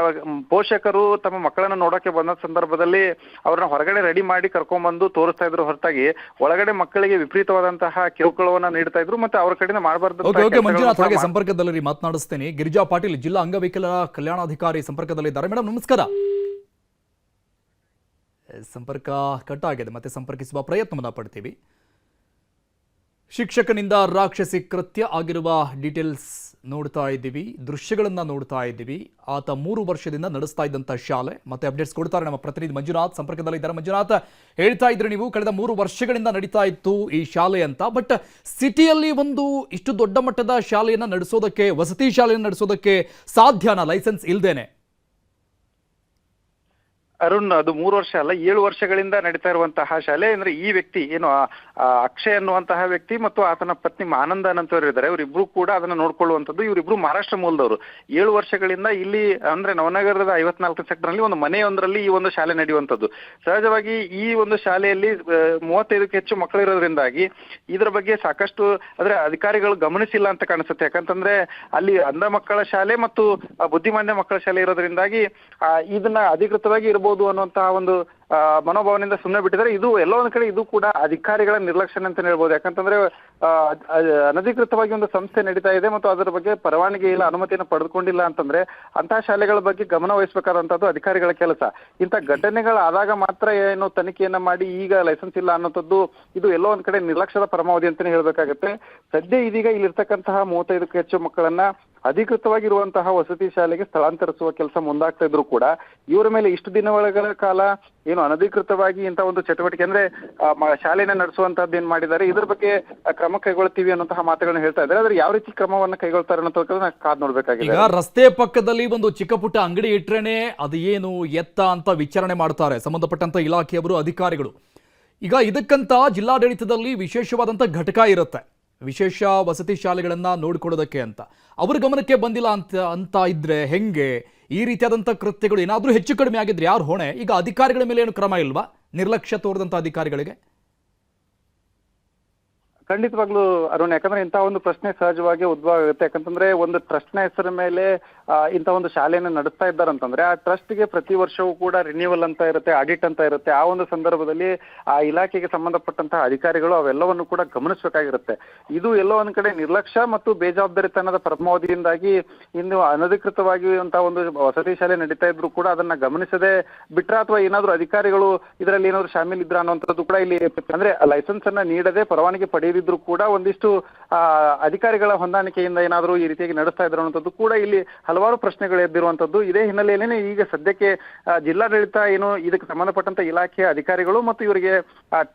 S5: ಪೋಷಕರು ತಮ್ಮ ಮಕ್ಕಳನ್ನ ನೋಡೋಕೆ ಬಂದ ಸಂದರ್ಭದಲ್ಲಿ ಅವ್ರನ್ನ ಹೊರಗಡೆ ರೆಡಿ ಮಾಡಿ ಕರ್ಕೊಂಡ್ಬಂದು ತೋರಿಸ್ತಾ ಇದ್ರು ಹೊರತಾಗಿ ಒಳಗಡೆ ಮಕ್ಕಳಿಗೆ ವಿಪರೀತವಾದಂತಹ ಕಿರುಕುಳವನ್ನ ನೀಡ್ತಾ ಇದ್ರು. ಮತ್ತೆ ಅವರ ಕಡೆಯಿಂದ ಮಾಡಬಾರ್ದು.
S1: ಮಂಜುನಾಥ್, ಹಾಗೆ ಸಂಪರ್ಕದಲ್ಲಿ ಮಾತನಾಡಿಸ್ತೇನೆ. ಗಿರಿಜಾ ಪಾಟೀಲ್, ಜಿಲ್ಲಾ ಅಂಗವಿಕಲರ ಕಲ್ಯಾಣಾಧಿಕಾರಿ ಸಂಪರ್ಕದಲ್ಲಿದ್ದಾರೆ. ಮೇಡಮ್ ನಮಸ್ಕಾರ. ಸಂಪರ್ಕ ಕಟ್ ಆಗಿದೆ, ಮತ್ತೆ ಸಂಪರ್ಕಿಸುವ ಪ್ರಯತ್ನವನ್ನ ಪಡ್ತೀವಿ. ಶಿಕ್ಷಕನಿಂದ ರಾಕ್ಷಸಿ ಕೃತ್ಯ ಆಗಿರುವ ಡೀಟೇಲ್ಸ್ ನೋಡ್ತಾ ಇದ್ದೀವಿ, ದೃಶ್ಯಗಳನ್ನ ನೋಡ್ತಾ ಇದ್ದೀವಿ. ಆತ 3 ವರ್ಷದಿಂದ ನಡೆಸ್ತಾ ಇದ್ದಂಥ ಶಾಲೆ, ಮತ್ತೆ ಅಪ್ಡೇಟ್ಸ್ ಕೊಡ್ತಾರೆ ನಮ್ಮ ಪ್ರತಿನಿಧಿ ಮಂಜುನಾಥ್ ಸಂಪರ್ಕದಲ್ಲಿದ್ದಾರೆ. ಮಂಜುನಾಥ್, ಹೇಳ್ತಾ ಇದ್ರೆ ನೀವು ಕಳೆದ 3 ವರ್ಷಗಳಿಂದ ನಡೀತಾ ಇತ್ತು ಈ ಶಾಲೆ ಅಂತ. ಬಟ್ ಸಿಟಿಯಲ್ಲಿ ಒಂದು ಇಷ್ಟು ದೊಡ್ಡ ಮಟ್ಟದ ಶಾಲೆಯನ್ನ ನಡೆಸೋದಕ್ಕೆ, ವಸತಿ ಶಾಲೆಯನ್ನು ನಡೆಸೋದಕ್ಕೆ ಸಾಧ್ಯನಾ ಲೈಸೆನ್ಸ್ ಇಲ್ದೇನೆ?
S5: ಅರುಣ್, ಅದು 3 ವರ್ಷ ಅಲ್ಲ, 7 ವರ್ಷಗಳಿಂದ ನಡೀತಾ ಇರುವಂತಹ ಶಾಲೆ. ಅಂದ್ರೆ ಈ ವ್ಯಕ್ತಿ ಏನು ಅಕ್ಷಯ್ ಅನ್ನುವಂತಹ ವ್ಯಕ್ತಿ ಮತ್ತು ಆತನ ಪತ್ನಿ ಆನಂದ ಅನ್ನಂತವ್ರು ಇದ್ದಾರೆ. ಇವರಿಬ್ರು ಕೂಡ ಅದನ್ನ ನೋಡ್ಕೊಳ್ಳುವಂಥದ್ದು. ಇವರಿಬ್ರು ಮಹಾರಾಷ್ಟ್ರ ಮೂಲದವರು. 7 ವರ್ಷಗಳಿಂದ ಇಲ್ಲಿ ಅಂದ್ರೆ ನವನಗರದ 54 ಸೆಕ್ಟರ್ ನಲ್ಲಿ ಒಂದು ಮನೆಯೊಂದರಲ್ಲಿ ಈ ಒಂದು ಶಾಲೆ ನಡೆಯುವಂಥದ್ದು. ಸಹಜವಾಗಿ ಈ ಒಂದು ಶಾಲೆಯಲ್ಲಿ 35ಕ್ಕೂ ಹೆಚ್ಚು ಮಕ್ಕಳು ಇರೋದ್ರಿಂದಾಗಿ ಇದರ ಬಗ್ಗೆ ಸಾಕಷ್ಟು ಅಂದ್ರೆ ಅಧಿಕಾರಿಗಳು ಗಮನಿಸಿಲ್ಲ ಅಂತ ಕಾಣಿಸುತ್ತೆ. ಯಾಕಂತಂದ್ರೆ ಅಲ್ಲಿ ಅಂಧ ಮಕ್ಕಳ ಶಾಲೆ ಮತ್ತು ಬುದ್ಧಿಮಾಂದ್ಯ ಮಕ್ಕಳ ಶಾಲೆ ಇರೋದ್ರಿಂದಾಗಿ ಇದನ್ನ ಅಧಿಕೃತವಾಗಿ ಇರಬಹುದು ಅನ್ನುವಂತಹ ಒಂದು ಮನೋಭಾವನೆಯಿಂದ ಸುಮ್ಮನೆ ಬಿಟ್ಟಿದ್ದಾರೆ. ಇದು ಎಲ್ಲೋ ಒಂದ್ ಕಡೆ ಇದು ಕೂಡ ಅಧಿಕಾರಿಗಳ ನಿರ್ಲಕ್ಷ್ಯ ಅಂತ ಹೇಳ್ಬೋದು. ಯಾಕಂತಂದ್ರೆ ಅನಧಿಕೃತವಾಗಿ ಒಂದು ಸಂಸ್ಥೆ ನಡೀತಾ ಇದೆ ಮತ್ತು ಅದರ ಬಗ್ಗೆ ಪರವಾನಗಿ ಇಲ್ಲ, ಅನುಮತಿಯನ್ನು ಪಡೆದುಕೊಂಡಿಲ್ಲ ಅಂತಂದ್ರೆ ಅಂತಹ ಶಾಲೆಗಳ ಬಗ್ಗೆ ಗಮನ ವಹಿಸಬೇಕಾದಂತದ್ದು ಅಧಿಕಾರಿಗಳ ಕೆಲಸ. ಇಂಥ ಘಟನೆಗಳಾದಾಗ ಮಾತ್ರ ಏನು ತನಿಖೆಯನ್ನ ಮಾಡಿ ಈಗ ಲೈಸೆನ್ಸ್ ಇಲ್ಲ ಅನ್ನೋಂಥದ್ದು ಇದು ಎಲ್ಲೋ ಒಂದ್ ಕಡೆ ನಿರ್ಲಕ್ಷ್ಯದ ಪರಮಾವಧಿ ಅಂತಾನೆ ಹೇಳ್ಬೇಕಾಗತ್ತೆ. ಸದ್ಯ ಇದೀಗ ಇಲ್ಲಿರ್ತಕ್ಕಂತಹ 35ಕ್ಕೂ ಹೆಚ್ಚು ಮಕ್ಕಳನ್ನ ಅಧಿಕೃತವಾಗಿರುವಂತಹ ವಸತಿ ಶಾಲೆಗೆ ಸ್ಥಳಾಂತರಿಸುವ ಕೆಲಸ ಮುಂದಾಗ್ತಾ ಇದ್ರು ಕೂಡ ಇವರ ಮೇಲೆ ಇಷ್ಟು ದಿನಗಳ ಕಾಲ ಏನು ಅನಧಿಕೃತವಾಗಿ ಇಂಥ ಒಂದು ಚಟುವಟಿಕೆ ಅಂದ್ರೆ ಶಾಲೆನ ನಡೆಸುವಂತಹದ್ದು ಏನ್ ಮಾಡಿದ್ದಾರೆ, ಇದ್ರ ಬಗ್ಗೆ ಕ್ರಮ ಕೈಗೊಳ್ತೀವಿ ಅನ್ನೋಂತಹ ಮಾತುಗಳನ್ನ ಹೇಳ್ತಾ ಇದ್ದಾರೆ. ಆದ್ರೆ ಯಾವ ರೀತಿ ಕ್ರಮವನ್ನ ಕೈಗೊಳ್ತಾರೆ ಅನ್ನೋದನ್ನ ಕಾದ್ ನೋಡ್ಬೇಕಾಗಿದೆ.
S1: ಈಗ ರಸ್ತೆ ಪಕ್ಕದಲ್ಲಿ ಒಂದು ಚಿಕ್ಕ ಪುಟ್ಟ ಅಂಗಡಿ ಇಟ್ರೇನೆ ಅದು ಏನು ಎತ್ತ ಅಂತ ವಿಚಾರಣೆ ಮಾಡ್ತಾರೆ ಸಂಬಂಧಪಟ್ಟಂತ ಇಲಾಖೆಯವರು, ಅಧಿಕಾರಿಗಳು. ಈಗ ಇದಕ್ಕಂತ ಜಿಲ್ಲಾಡಳಿತದಲ್ಲಿ ವಿಶೇಷವಾದಂತ ಘಟಕ ಇರುತ್ತೆ, ವಿಶೇಷ ವಸತಿ ಶಾಲೆಗಳನ್ನ ನೋಡ್ಕೊಳ್ಳೋದಕ್ಕೆ ಅಂತ. ಅವ್ರ ಗಮನಕ್ಕೆ ಬಂದಿಲ್ಲ ಅಂತ ಇದ್ರೆ ಹೆಂಗೆ? ಈ ರೀತಿಯಾದಂಥ ಕೃತ್ಯಗಳು ಏನಾದರೂ ಹೆಚ್ಚು ಕಡಿಮೆ ಆಗಿದ್ರೆ ಯಾರು ಹೊಣೆ? ಈಗ ಅಧಿಕಾರಿಗಳ ಮೇಲೆ ಏನು ಕ್ರಮ ಇಲ್ವಾ, ನಿರ್ಲಕ್ಷ್ಯ ತೋರಿದಂಥ ಅಧಿಕಾರಿಗಳಿಗೆ?
S5: ಖಂಡಿತವಾಗ್ಲೂ ಅರುಣ್, ಯಾಕಂದ್ರೆ ಇಂತಹ ಒಂದು ಪ್ರಶ್ನೆ ಸಹಜವಾಗಿ ಉದ್ಭವ ಆಗುತ್ತೆ. ಯಾಕಂತಂದ್ರೆ ಒಂದು ಟ್ರಸ್ಟ್ ನ ಹೆಸರ ಮೇಲೆ ಇಂಥ ಒಂದು ಶಾಲೆಯನ್ನು ನಡೆಸ್ತಾ ಇದ್ದಾರಂತಂದ್ರೆ ಆ ಟ್ರಸ್ಟ್ ಗೆ ಪ್ರತಿ ವರ್ಷವೂ ಕೂಡ ರಿನ್ಯೂವಲ್ ಅಂತ ಇರುತ್ತೆ, ಆಡಿಟ್ ಅಂತ ಇರುತ್ತೆ. ಆ ಒಂದು ಸಂದರ್ಭದಲ್ಲಿ ಆ ಇಲಾಖೆಗೆ ಸಂಬಂಧಪಟ್ಟಂತಹ ಅಧಿಕಾರಿಗಳು ಅವೆಲ್ಲವನ್ನು ಕೂಡ ಗಮನಿಸಬೇಕಾಗಿರುತ್ತೆ. ಇದು ಎಲ್ಲೋ ಒಂದ್ ಕಡೆ ನಿರ್ಲಕ್ಷ್ಯ ಮತ್ತು ಬೇಜವಾಬ್ದಾರಿತನದ ಪರಮಾವಧಿಯಿಂದಾಗಿ ಇನ್ನು ಅನಧಿಕೃತವಾಗಿ ಅಂತ ಒಂದು ವಸತಿ ಶಾಲೆ ನಡೀತಾ ಇದ್ರು ಕೂಡ ಅದನ್ನ ಗಮನಿಸದೆ ಬಿಟ್ರ ಅಥವಾ ಏನಾದ್ರು ಅಧಿಕಾರಿಗಳು ಇದರಲ್ಲಿ ಏನಾದ್ರು ಶಾಮೀಲ್ ಇದ್ರ ಅನ್ನುವಂಥದ್ದು ಕೂಡ ಇಲ್ಲಿ, ಅಂದ್ರೆ ಲೈಸೆನ್ಸ್ ಅನ್ನ ನೀಡದೆ ಪರವಾನಗಿ ಪಡೆಯದಿದ್ರು ಕೂಡ ಒಂದಿಷ್ಟು ಅಧಿಕಾರಿಗಳ ಹೊಂದಾಣಿಕೆಯಿಂದ ಏನಾದರೂ ಈ ರೀತಿಯಾಗಿ ನಡೆಸ್ತಾ ಇದ್ರು ಅನ್ನೋಂಥದ್ದು ಕೂಡ ಇಲ್ಲಿ ಹಲವಾರು ಪ್ರಶ್ನೆಗಳು ಎದ್ದಿರುವಂತದ್ದು. ಇದೇ ಹಿನ್ನೆಲೆಯಲ್ಲಿ ಈಗ ಸದ್ಯಕ್ಕೆ ಜಿಲ್ಲಾಡಳಿತ ಏನು ಇದಕ್ಕೆ ಸಂಬಂಧಪಟ್ಟಂತ ಇಲಾಖೆಯ ಅಧಿಕಾರಿಗಳು ಮತ್ತು ಇವರಿಗೆ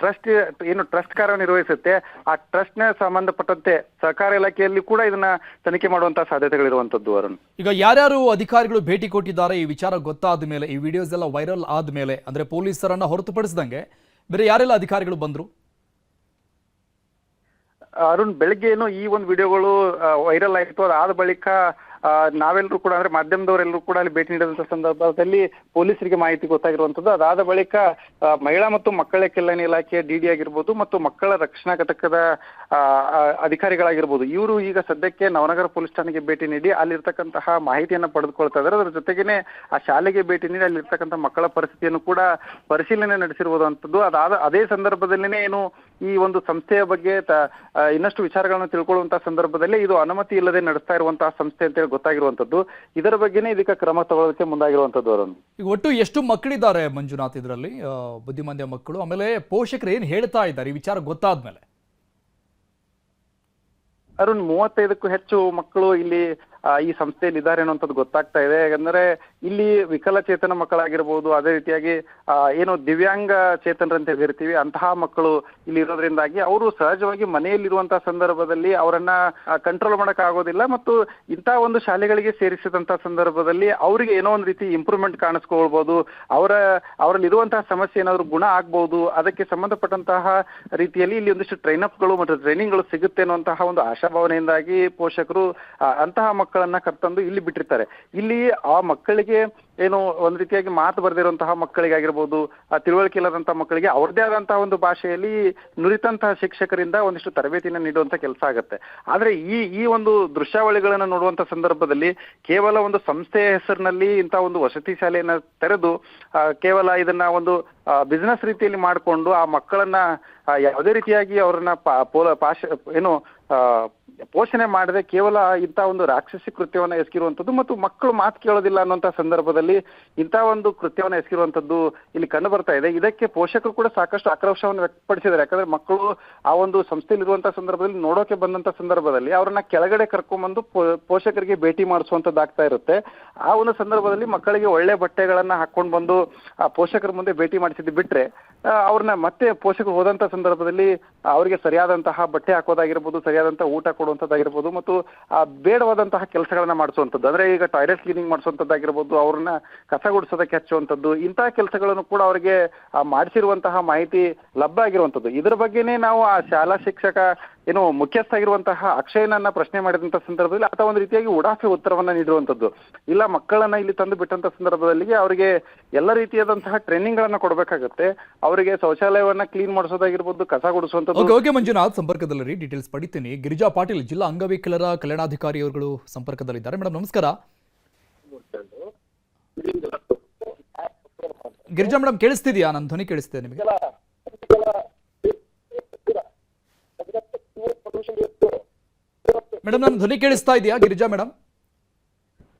S5: ಟ್ರಸ್ಟ್ ಏನು ಟ್ರಸ್ಟ್ ಕಾರ್ಯನಿರ್ವಹಿಸುತ್ತೆ ಆ ಟ್ರಸ್ಟ್ ನ ಸಂಬಂಧಪಟ್ಟಂತೆ ಸಹಕಾರ ಇಲಾಖೆಯಲ್ಲಿ ಕೂಡ ಇದನ್ನ ತನಿಖೆ ಮಾಡುವಂತಹ ಸಾಧ್ಯತೆಗಳಿರುವಂತದ್ದು. ಅರುಣ್,
S1: ಈಗ ಯಾರ್ಯಾರು ಅಧಿಕಾರಿಗಳು ಭೇಟಿ ಕೊಟ್ಟಿದ್ದಾರೆ ಈ ವಿಚಾರ ಗೊತ್ತಾದ ಮೇಲೆ, ಈ ವಿಡಿಯೋಸ್ ಎಲ್ಲ ವೈರಲ್ ಆದ್ಮೇಲೆ, ಅಂದ್ರೆ ಪೊಲೀಸರನ್ನ ಹೊರತುಪಡಿಸಿದಂಗೆ ಬೇರೆ ಯಾರೆಲ್ಲ ಅಧಿಕಾರಿಗಳು ಬಂದ್ರು?
S5: ಅರುಣ್, ಬೆಳಗ್ಗೆ ಏನು ಈ ಒಂದು ವಿಡಿಯೋಗಳು ವೈರಲ್ ಆಯಿತು, ಅದಾದ ಬಳಿಕ ನಾವೆಲ್ಲರೂ ಕೂಡ ಅಂದ್ರೆ ಮಾಧ್ಯಮದವರೆಲ್ಲರೂ ಕೂಡ ಅಲ್ಲಿ ಭೇಟಿ ನೀಡಿದಂತ ಸಂದರ್ಭದಲ್ಲಿ ಪೊಲೀಸರಿಗೆ ಮಾಹಿತಿ ಗೊತ್ತಾಗಿರುವಂತದ್ದು. ಅದಾದ ಬಳಿಕ ಮಹಿಳಾ ಮತ್ತು ಮಕ್ಕಳ ಕಲ್ಯಾಣ ಇಲಾಖೆಯ ಡಿಡಿ ಆಗಿರ್ಬೋದು ಮತ್ತು ಮಕ್ಕಳ ರಕ್ಷಣಾ ಘಟಕದ ಅಧಿಕಾರಿಗಳಾಗಿರ್ಬೋದು, ಇವರು ಈಗ ಸದ್ಯಕ್ಕೆ ನವನಗರ ಪೊಲೀಸ್ ಠಾಣೆಗೆ ಭೇಟಿ ನೀಡಿ ಅಲ್ಲಿರ್ತಕ್ಕಂತಹ ಮಾಹಿತಿಯನ್ನು ಪಡೆದುಕೊಳ್ತಾ ಇದ್ದಾರೆ. ಅದರ ಜೊತೆಗೇನೆ ಆ ಶಾಲೆಗೆ ಭೇಟಿ ನೀಡಿ ಅಲ್ಲಿರ್ತಕ್ಕಂಥ ಮಕ್ಕಳ ಪರಿಸ್ಥಿತಿಯನ್ನು ಕೂಡ ಪರಿಶೀಲನೆ ನಡೆಸಿರುವುದಂತದ್ದು. ಅದೇ ಸಂದರ್ಭದಲ್ಲಿನೇ ಏನು ಈ ಒಂದು ಸಂಸ್ಥೆಯ ಬಗ್ಗೆ ಇನ್ನಷ್ಟು ವಿಚಾರಗಳನ್ನು ತಿಳ್ಕೊಳ್ಳುವಂತಹ ಸಂದರ್ಭದಲ್ಲಿ ಇದು ಅನುಮತಿ ಇಲ್ಲದೆ ನಡೆಸ್ತಾ ಇರುವಂತಹ ಸಂಸ್ಥೆ ಅಂತೇಳಿ ಗೊತ್ತಾಗಿರುವಂತದ್ದು. ಇದರ ಬಗ್ಗೆನೇ ಇದಕ್ಕೆ ಕ್ರಮ ತಗೊಳ್ಳೋದಕ್ಕೆ ಮುಂದಾಗಿರುವಂತದ್ದು. ಅವರನ್ನು
S1: ಈಗ ಒಟ್ಟು ಎಷ್ಟು ಮಕ್ಕಳಿದ್ದಾರೆ ಮಂಜುನಾಥ್ ಇದರಲ್ಲಿ, ಬುದ್ಧಿಮಾಂದ್ಯ ಮಕ್ಕಳು, ಆಮೇಲೆ ಪೋಷಕರು ಏನ್ ಹೇಳ್ತಾ ಇದ್ದಾರೆ ಈ ವಿಚಾರ ಗೊತ್ತಾದ್ಮೇಲೆ?
S5: ಅರುಣ್, 35ಕ್ಕೂ ಹೆಚ್ಚು ಮಕ್ಕಳು ಇಲ್ಲಿ ಈ ಸಂಸ್ಥೆಯಲ್ಲಿ ಇದ್ದಾರೆ ಅನ್ನುವಂಥದ್ದು ಗೊತ್ತಾಗ್ತಾ ಇದೆ. ಯಾಕಂದ್ರೆ ಇಲ್ಲಿ ವಿಕಲಚೇತನ ಮಕ್ಕಳಾಗಿರ್ಬೋದು, ಅದೇ ರೀತಿಯಾಗಿ ಏನು ದಿವ್ಯಾಂಗ ಚೇತನರಂತ ಹೇಳಿರ್ತೀವಿ ಅಂತಹ ಮಕ್ಕಳು ಇಲ್ಲಿ ಇರೋದ್ರಿಂದಾಗಿ ಅವರು ಸಹಜವಾಗಿ ಮನೆಯಲ್ಲಿರುವಂತಹ ಸಂದರ್ಭದಲ್ಲಿ ಅವರನ್ನ ಕಂಟ್ರೋಲ್ ಮಾಡಕ್ ಆಗೋದಿಲ್ಲ ಮತ್ತು ಇಂತಹ ಒಂದು ಶಾಲೆಗಳಿಗೆ ಸೇರಿಸಿದಂತಹ ಸಂದರ್ಭದಲ್ಲಿ ಅವರಿಗೆ ಏನೋ ಒಂದು ರೀತಿ ಇಂಪ್ರೂವ್ಮೆಂಟ್ ಕಾಣಿಸ್ಕೊಳ್ಬಹುದು, ಅವರಲ್ಲಿ ಇರುವಂತಹ ಸಮಸ್ಯೆ ಏನಾದ್ರು ಗುಣ ಆಗ್ಬಹುದು. ಅದಕ್ಕೆ ಸಂಬಂಧಪಟ್ಟಂತಹ ರೀತಿಯಲ್ಲಿ ಇಲ್ಲಿ ಒಂದಿಷ್ಟು ಟ್ರೈನ್ಅಪ್ಗಳು ಮತ್ತು ಟ್ರೈನಿಂಗ್ಗಳು ಸಿಗುತ್ತೆ ಅನ್ನುವಂತಹ ಒಂದು ಆಶಾಭಾವನೆಯಿಂದಾಗಿ ಪೋಷಕರು ಅಂತಹ ಮಕ್ಕಳನ್ನ ಕರ್ತಂದು ಇಲ್ಲಿ ಬಿಟ್ಟಿರ್ತಾರೆ. ಇಲ್ಲಿ ಆ ಮಕ್ಕಳಿಗೆ ಏನು ಒಂದ್ ರೀತಿಯಾಗಿ ಮಾತು ಬರೆದಿರುವಂತಹ ಮಕ್ಕಳಿಗೆ ಆಗಿರ್ಬೋದು, ತಿಳುವಳಿಕೆ ಇಲ್ಲದಂತಹ ಮಕ್ಕಳಿಗೆ ಅವ್ರದೇ ಆದಂತಹ ಒಂದು ಭಾಷೆಯಲ್ಲಿ ನುರಿತಂತಹ ಶಿಕ್ಷಕರಿಂದ ಒಂದಿಷ್ಟು ತರಬೇತಿನ ನೀಡುವಂತ ಕೆಲಸ ಆಗುತ್ತೆ. ಆದ್ರೆ ಈ ಒಂದು ದೃಶ್ಯಾವಳಿಗಳನ್ನ ನೋಡುವಂತ ಸಂದರ್ಭದಲ್ಲಿ ಕೇವಲ ಒಂದು ಸಂಸ್ಥೆಯ ಹೆಸರಿನಲ್ಲಿ ಇಂತಹ ಒಂದು ವಸತಿ ಶಾಲೆಯನ್ನ ತೆರೆದು ಕೇವಲ ಇದನ್ನ ಒಂದು ಬಿಸ್ನೆಸ್ ರೀತಿಯಲ್ಲಿ ಮಾಡಿಕೊಂಡು ಆ ಮಕ್ಕಳನ್ನ ಯಾವುದೇ ರೀತಿಯಾಗಿ ಅವ್ರನ್ನ ಪೋಷಣೆ ಮಾಡದೆ ಕೇವಲ ಇಂಥ ಒಂದು ರಾಕ್ಷಸಿ ಕೃತ್ಯವನ್ನ ಎಸಗಿರುವಂಥದ್ದು ಮತ್ತು ಮಕ್ಕಳು ಮಾತು ಕೇಳೋದಿಲ್ಲ ಅನ್ನುವಂಥ ಸಂದರ್ಭದಲ್ಲಿ ಇಂಥ ಒಂದು ಕೃತ್ಯವನ್ನ ಎಸಗಿರುವಂಥದ್ದು ಇಲ್ಲಿ ಕಂಡು ಬರ್ತಾ ಇದೆ. ಇದಕ್ಕೆ ಪೋಷಕರು ಕೂಡ ಸಾಕಷ್ಟು ಆಕ್ರೋಶವನ್ನು ವ್ಯಕ್ತಪಡಿಸಿದ್ದಾರೆ. ಯಾಕಂದ್ರೆ ಮಕ್ಕಳು ಆ ಒಂದು ಸಂಸ್ಥೆಯಲ್ಲಿರುವಂತಹ ಸಂದರ್ಭದಲ್ಲಿ ನೋಡೋಕೆ ಬಂದಂತ ಸಂದರ್ಭದಲ್ಲಿ ಅವ್ರನ್ನ ಕೆಳಗಡೆ ಕರ್ಕೊಂಡ್ಬಂದು ಪೋಷಕರಿಗೆ ಭೇಟಿ ಮಾಡಿಸುವಂತದ್ದಾಗ್ತಾ ಇರುತ್ತೆ. ಆ ಒಂದು ಸಂದರ್ಭದಲ್ಲಿ ಮಕ್ಕಳಿಗೆ ಒಳ್ಳೆ ಬಟ್ಟೆಗಳನ್ನ ಹಾಕೊಂಡು ಬಂದು ಆ ಪೋಷಕರ ಮುಂದೆ ಭೇಟಿ ಮಾಡಿಸಿದ್ದು ಬಿಟ್ರೆ ಅವ್ರನ್ನ ಮತ್ತೆ ಪೋಷಕರು ಹೋದಂತ ಸಂದರ್ಭದಲ್ಲಿ ಅವರಿಗೆ ಸರಿಯಾದಂತಹ ಬಟ್ಟೆ ಹಾಕೋದಾಗಿರ್ಬೋದು, ಸರಿಯಾದಂತಹ ಊಟ ಕೊಡುವಂತದ್ದಾಗಿರ್ಬೋದು ಮತ್ತು ಬೇಡವಾದಂತಹ ಕೆಲಸಗಳನ್ನ ಮಾಡಿಸುವಂಥದ್ದು, ಅಂದ್ರೆ ಈಗ ಟಾಯ್ಲೆಟ್ ಕ್ಲೀನಿಂಗ್ ಮಾಡಿಸುವಂತದ್ದಾಗಿರ್ಬೋದು, ಅವ್ರನ್ನ ಕಸ ಗುಡಿಸೋದಕ್ಕೆ ಹಚ್ಚುವಂಥದ್ದು, ಇಂತಹ ಕೆಲಸಗಳನ್ನು ಕೂಡ ಅವರಿಗೆ ಮಾಡಿಸಿರುವಂತಹ ಮಾಹಿತಿ ಲಭ್ಯ ಆಗಿರುವಂಥದ್ದು. ಇದರ ಬಗ್ಗೆನೇ ನಾವು ಆ ಶಾಲಾ ಶಿಕ್ಷಕ ಏನು ಮುಖ್ಯಸ್ಥ ಆಗಿರುವಂತಹ ಅಕ್ಷಯನನ್ನ ಪ್ರಶ್ನೆ ಮಾಡಿದಂತ ಸಂದರ್ಭದಲ್ಲಿ ಆತ ಒಂದು ರೀತಿಯಾಗಿ ಉಡಾಫೆ ಉತ್ತರವನ್ನ ನೀಡಿರುವಂತದ್ದು. ಇಲ್ಲ, ಮಕ್ಕಳನ್ನ ಇಲ್ಲಿ ತಂದು ಬಿಟ್ಟಂತ ಸಂದರ್ಭದಲ್ಲಿ ಅವರಿಗೆ ಎಲ್ಲ ರೀತಿಯಾದಂತಹ ಟ್ರೈನಿಂಗ್ ಗಳನ್ನ ಕೊಡಬೇಕಾಗುತ್ತೆ. ಅವರಿಗೆ ಶೌಚಾಲಯವನ್ನ ಕ್ಲೀನ್ ಮಾಡಿಸೋದಾಗಿರ್ಬೋದು, ಕಸ ಗುಡಿಸುವಂತದ್ದು.
S1: ಓಕೆ ಮಂಜುನಾಥ್, ಸಂಪರ್ಕದಲ್ಲಿ ಡೀಟೇಲ್ಸ್ ಪಡಿತೀನಿ. ಗಿರಿಜಾ ಪಾಟೀಲ್, ಜಿಲ್ಲಾ ಅಂಗವಿಕಲರ ಕಲ್ಯಾಣಾಧಿಕಾರಿ ಅವರುಗಳು ಸಂಪರ್ಕದಲ್ಲಿದ್ದಾರೆ. ಮೇಡಮ್ ನಮಸ್ಕಾರ. ಗಿರಿಜಾ ಮೇಡಮ್ ಕೇಳಿಸ್ತಿದ್ಯಾ? ನನ್ನ ಧ್ವನಿ ಕೇಳಿಸ್ತಿದೆ ನಿಮಗೆ? ಮೇಡಮ್ ನನ್ನ ಧ್ವನಿ ಕೇಳಿಸ್ತಾ ಇದೆಯಾ ಗಿರಿಜಾ ಮೇಡಮ್?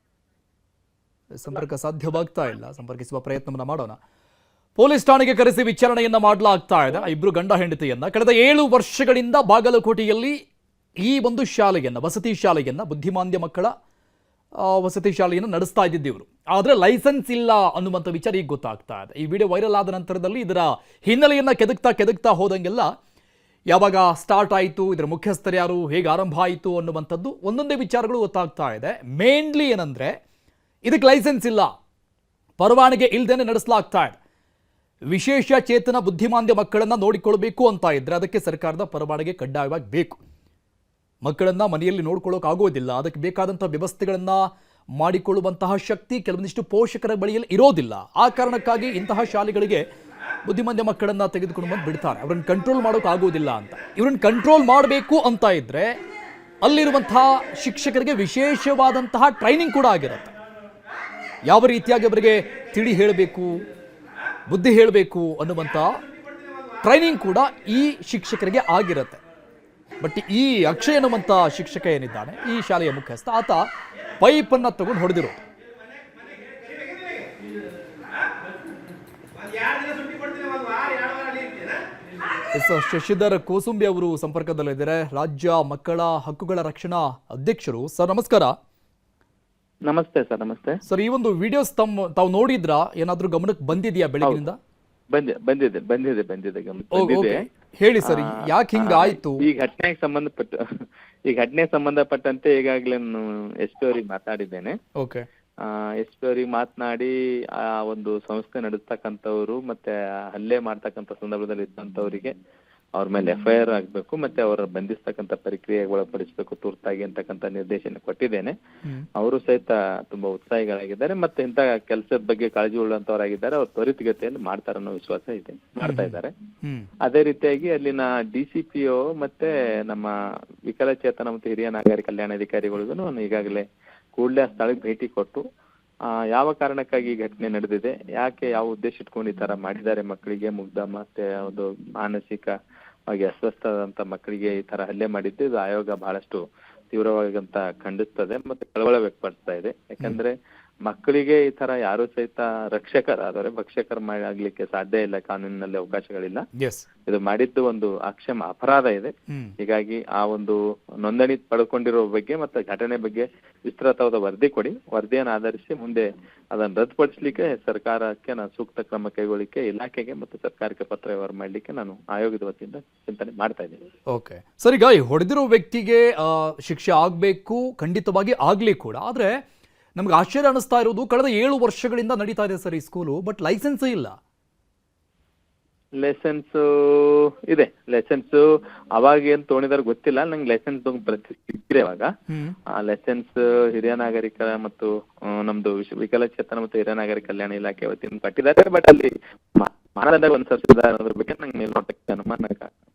S1: ಸಂಪರ್ಕ ಸಾಧ್ಯವಾಗ್ತಾ ಇಲ್ಲ, ಸಂಪರ್ಕಿಸುವ ಪ್ರಯತ್ನವನ್ನ ಮಾಡೋಣ. ಪೊಲೀಸ್ ಠಾಣೆಗೆ ಕರೆಸಿ ವಿಚಾರಣೆಯನ್ನ ಮಾಡಲಾಗ್ತಾ ಇದೆ ಇಬ್ರು ಗಂಡ ಹೆಂಡತಿಯನ್ನ. ಕಳೆದ 7 ವರ್ಷಗಳಿಂದ ಬಾಗಲಕೋಟೆಯಲ್ಲಿ ಈ ಒಂದು ಶಾಲೆಯನ್ನ, ವಸತಿ ಶಾಲೆಯನ್ನ, ಬುದ್ಧಿಮಾಂದ್ಯ ಮಕ್ಕಳ ವಸತಿ ಶಾಲೆಯನ್ನು ನಡೆಸ್ತಾ ಇದ್ದಿದ್ದೆವರು. ಆದರೆ ಲೈಸೆನ್ಸ್ ಇಲ್ಲ ಅನ್ನುವಂಥ ವಿಚಾರ ಈಗ ಗೊತ್ತಾಗ್ತಾ ಇದೆ. ಈ ವಿಡಿಯೋ ವೈರಲ್ ಆದ ನಂತರದಲ್ಲಿ ಇದರ ಹಿನ್ನೆಲೆಯನ್ನ ಕೆದಕ್ತಾ ಹೋದಂಗೆಲ್ಲ ಯಾವಾಗ ಸ್ಟಾರ್ಟ್ ಆಯಿತು, ಇದರ ಮುಖ್ಯಸ್ಥರು ಯಾರು, ಹೇಗೆ ಆರಂಭ ಆಯಿತು ಅನ್ನುವಂಥದ್ದು ಒಂದೊಂದೇ ವಿಚಾರಗಳು ಗೊತ್ತಾಗ್ತಾ ಇದೆ. ಮೇನ್ಲಿ ಏನಂದ್ರೆ ಇದಕ್ಕೆ ಲೈಸೆನ್ಸ್ ಇಲ್ಲ, ಪರವಾನಗಿ ಇಲ್ಲದೇನೆ ನಡೆಸಲಾಗ್ತಾ ಇದೆ. ವಿಶೇಷ ಚೇತನ ಬುದ್ಧಿಮಾಂದ್ಯ ಮಕ್ಕಳನ್ನ ನೋಡಿಕೊಳ್ಬೇಕು ಅಂತ ಇದ್ರೆ ಅದಕ್ಕೆ ಸರ್ಕಾರದ ಪರವಾನಗಿ ಕಡ್ಡಾಯವಾಗಿ ಬೇಕು. ಮಕ್ಕಳನ್ನ ಮನೆಯಲ್ಲಿ ನೋಡ್ಕೊಳ್ಳೋಕೆ ಆಗೋದಿಲ್ಲ, ಅದಕ್ಕೆ ಬೇಕಾದಂತಹ ವ್ಯವಸ್ಥೆಗಳನ್ನ ಮಾಡಿಕೊಳ್ಳುವಂತಹ ಶಕ್ತಿ ಕೆಲವೊಂದಿಷ್ಟು ಪೋಷಕರ ಬಳಿಯಲ್ಲಿ ಇರೋದಿಲ್ಲ. ಆ ಕಾರಣಕ್ಕಾಗಿ ಇಂತಹ ಶಾಲೆಗಳಿಗೆ ಬುದ್ಧಿಮಾಂದ್ಯ ಮಕ್ಕಳನ್ನ ತೆಗೆದುಕೊಂಡು ಬಂದು ಬಿಡ್ತಾರೆ, ಅವ್ರನ್ನ ಕಂಟ್ರೋಲ್ ಮಾಡೋಕೆ ಆಗೋದಿಲ್ಲ ಅಂತ. ಇವ್ರನ್ನ ಕಂಟ್ರೋಲ್ ಮಾಡಬೇಕು ಅಂತ ಇದ್ರೆ ಅಲ್ಲಿರುವಂತಹ ಶಿಕ್ಷಕರಿಗೆ ವಿಶೇಷವಾದಂತಹ ಟ್ರೈನಿಂಗ್ ಕೂಡ ಆಗಿರುತ್ತೆ. ಯಾವ ರೀತಿಯಾಗಿ ಅವರಿಗೆ ತಿಳಿ ಹೇಳಬೇಕು, ಬುದ್ಧಿ ಹೇಳಬೇಕು ಅನ್ನುವಂಥ ಟ್ರೈನಿಂಗ್ ಕೂಡ ಈ ಶಿಕ್ಷಕರಿಗೆ ಆಗಿರುತ್ತೆ. ಬಟ್ ಈ ಅಕ್ಷಯ್ ಅನ್ನುವಂಥ ಶಿಕ್ಷಕ ಏನಿದ್ದಾನೆ, ಈ ಶಾಲೆಯ ಮುಖ್ಯಸ್ಥ, ಆತ ಪೈಪನ್ನು ತಗೊಂಡು ಹೊಡೆದಿರೋದು. ಶಶಿಧರ್ ಕೋಸುಂಬಿ ಅವರು ಸಂಪರ್ಕದಲ್ಲಿದ್ದಾರೆ, ರಾಜ್ಯ ಮಕ್ಕಳ ಹಕ್ಕುಗಳ ರಕ್ಷಣಾ ಅಧ್ಯಕ್ಷರು. ಸರ್ ನಮಸ್ಕಾರ.
S6: ನಮಸ್ತೆ ಸರ್. ನಮಸ್ತೆ
S1: ಸರ್, ಈ ಒಂದು ವಿಡಿಯೋಸ್ ತಾವು ನೋಡಿದ್ರಾ? ಏನಾದ್ರೂ ಗಮನಕ್ಕೆ ಬಂದಿದೆಯಾ ಬೆಳಗಿನಿಂದ?
S6: ಬಂದಿದೆ
S1: ಹೇಳಿ ಸರ್, ಯಾಕೆ ಹಿಂಗ ಆಯ್ತು?
S6: ಈ ಘಟನೆಗೆ ಸಂಬಂಧಪಟ್ಟಂತೆ ಈಗಾಗಲೇ ನಾನು ಎಸ್ ಪಿ ಅವರಿಗೆ ಮಾತಾಡಿದ್ದೇನೆ.
S1: ಓಕೆ.
S6: ಎಸ್ ಪಿ ಅವರಿಗೆ ಮಾತನಾಡಿ ಆ ಒಂದು ಸಂಸ್ಥೆ ನಡೆಸ್ತಕ್ಕಂಥವ್ರು ಮತ್ತೆ ಹಲ್ಲೆ ಮಾಡ್ತಕ್ಕಂಥ ಸಂದರ್ಭದಲ್ಲಿ ಇದ್ದಂಥವರಿಗೆ ಅವ್ರ ಮೇಲೆ FIR ಆಗ್ಬೇಕು, ಮತ್ತೆ ಅವರ ಬಂಧಿಸ್ತಕ್ಕಂಥ ಪ್ರಕ್ರಿಯೆಗೆ ಒಳಪಡಿಸಬೇಕು ತುರ್ತಾಗಿ ಅಂತಕ್ಕಂಥ ನಿರ್ದೇಶನ ಕೊಟ್ಟಿದ್ದೇನೆ. ಅವರು ಸಹಿತ ತುಂಬಾ ಉತ್ಸಾಹಿಗಳಾಗಿದ್ದಾರೆ, ಮತ್ತೆ ಇಂಥ ಕೆಲಸದ ಬಗ್ಗೆ ಕಾಳಜಿ ಉಳ್ಳಂತವರಾಗಿದ್ದಾರೆ. ಅವ್ರು ತ್ವರಿತಗತಿಯಲ್ಲಿ ಮಾಡ್ತಾರೆ ಅನ್ನೋ ವಿಶ್ವಾಸ ಇದೆ, ಮಾಡ್ತಾ ಇದ್ದಾರೆ. ಅದೇ ರೀತಿಯಾಗಿ ಅಲ್ಲಿನ DCPO ಮತ್ತೆ ನಮ್ಮ ವಿಕಲಚೇತನ ಮತ್ತು ಹಿರಿಯ ನಾಗರಿಕ ಕಲ್ಯಾಣಾಧಿಕಾರಿಗಳಿಗೂ ನಾನು ಈಗಾಗಲೇ ಕೂಡಲೇ ಆ ಸ್ಥಳಕ್ಕೆ ಭೇಟಿ ಕೊಟ್ಟು ಯಾವ ಕಾರಣಕ್ಕಾಗಿ ಈ ಘಟನೆ ನಡೆದಿದೆ, ಯಾಕೆ ಯಾವ ಉದ್ದೇಶ ಇಟ್ಕೊಂಡು ಈ ತರ ಮಾಡಿದ್ದಾರೆ, ಮಕ್ಕಳಿಗೆ ಮುಗ್ಧ ಮತ್ತೆ ಒಂದು ಮಾನಸಿಕವಾಗಿ ಅಸ್ವಸ್ಥದಂತ ಮಕ್ಕಳಿಗೆ ಈ ತರ ಹಲ್ಲೆ ಮಾಡಿದ್ದು ಇದು ಆಯೋಗ ಬಹಳಷ್ಟು ತೀವ್ರವಾಗಂತ ಖಂಡಿಸ್ತದೆ ಮತ್ತೆ ಕಳವಳ ವ್ಯಕ್ತಪಡಿಸ್ತಾ ಇದೆ. ಯಾಕಂದ್ರೆ ಮಕ್ಕಳಿಗೆ ಈ ತರ ಯಾರು ಸಹಿತ ರಕ್ಷಕರಾದರೆ ಭಕ್ಷಕರ ಆಗ್ಲಿಕ್ಕೆ ಸಾಧ್ಯ ಇಲ್ಲ, ಕಾನೂನಿನಲ್ಲಿ ಅವಕಾಶಗಳಿಲ್ಲ. ಇದು ಮಾಡಿದ್ದು ಒಂದು ಅಕ್ಷಮ ಅಪರಾಧ ಇದೆ. ಹೀಗಾಗಿ ಆ ಒಂದು ನೋಂದಣಿ ಪಡ್ಕೊಂಡಿರೋ ಬಗ್ಗೆ ಮತ್ತೆ ಘಟನೆ ಬಗ್ಗೆ ವಿಸ್ತೃತವಾದ ವರದಿ ಕೊಡಿ, ವರದಿಯನ್ನು ಆಧರಿಸಿ ಮುಂದೆ ಅದನ್ನು ರದ್ದುಪಡಿಸಲಿಕ್ಕೆ ಸರ್ಕಾರಕ್ಕೆ ನಾನು ಸೂಕ್ತ ಕ್ರಮ ಕೈಗೊಳ್ಳಿಕ್ಕೆ ಇಲಾಖೆಗೆ ಮತ್ತು ಸರ್ಕಾರಕ್ಕೆ ಪತ್ರ ವ್ಯವಹಾರ ಮಾಡ್ಲಿಕ್ಕೆ ನಾನು ಆಯೋಗದ ವತಿಯಿಂದ ಚಿಂತನೆ ಮಾಡ್ತಾ ಇದ್ದೀನಿ.
S1: ಓಕೆ ಸರ್, ಈಗ ಹೊಡೆದಿರೋ ವ್ಯಕ್ತಿಗೆ ಶಿಕ್ಷೆ ಆಗ್ಬೇಕು, ಖಂಡಿತವಾಗಿ ಆಗ್ಲಿ ಕೂಡ. ಆದ್ರೆ ನಮ್ಗೆ ಆಶ್ಚರ್ಯ ಅನಿಸ್ತಾ ಇರೋದು, ಕಳೆದ 7 ವರ್ಷಗಳಿಂದ ನಡೀತಾ ಇದೆ ಸರ್ ಈ ಸ್ಕೂಲು, ಬಟ್ ಲೈಸೆನ್ಸ್ ಇಲ್ಲ.
S6: ಲೈಸೆನ್ಸ್ ಇದೆ, ಲೈಸೆನ್ಸ್ ಅವಾಗ ಏನ್ ತಗೊಂಡಿದಾರ ಗೊತ್ತಿಲ್ಲ, ನಂಗೆ ಲೈಸೆನ್ಸ್ ಸಿಕ್ಕಿದೆ ಇವಾಗ. ಆ ಲೈಸೆನ್ಸ್ ಹಿರಿಯ ನಾಗರಿಕ ಮತ್ತು ನಮ್ದು ವಿಕಲಚೇತನ ಮತ್ತು ಹಿರಿಯ ನಾಗರಿಕ ಕಲ್ಯಾಣ ಇಲಾಖೆ ವತಿಯಿಂದ ಕಟ್ಟಿದ್ದಾರೆ. ಬಟ್ ಅಲ್ಲಿ ಮಾನದಂಡ ಅನುಸರಿಸಿದ ಅದ್ರ ಬಗ್ಗೆ ನಂಗೆ ಮೇಲ್ನೋಟಕ್ಕೆ ಅನುಮಾನ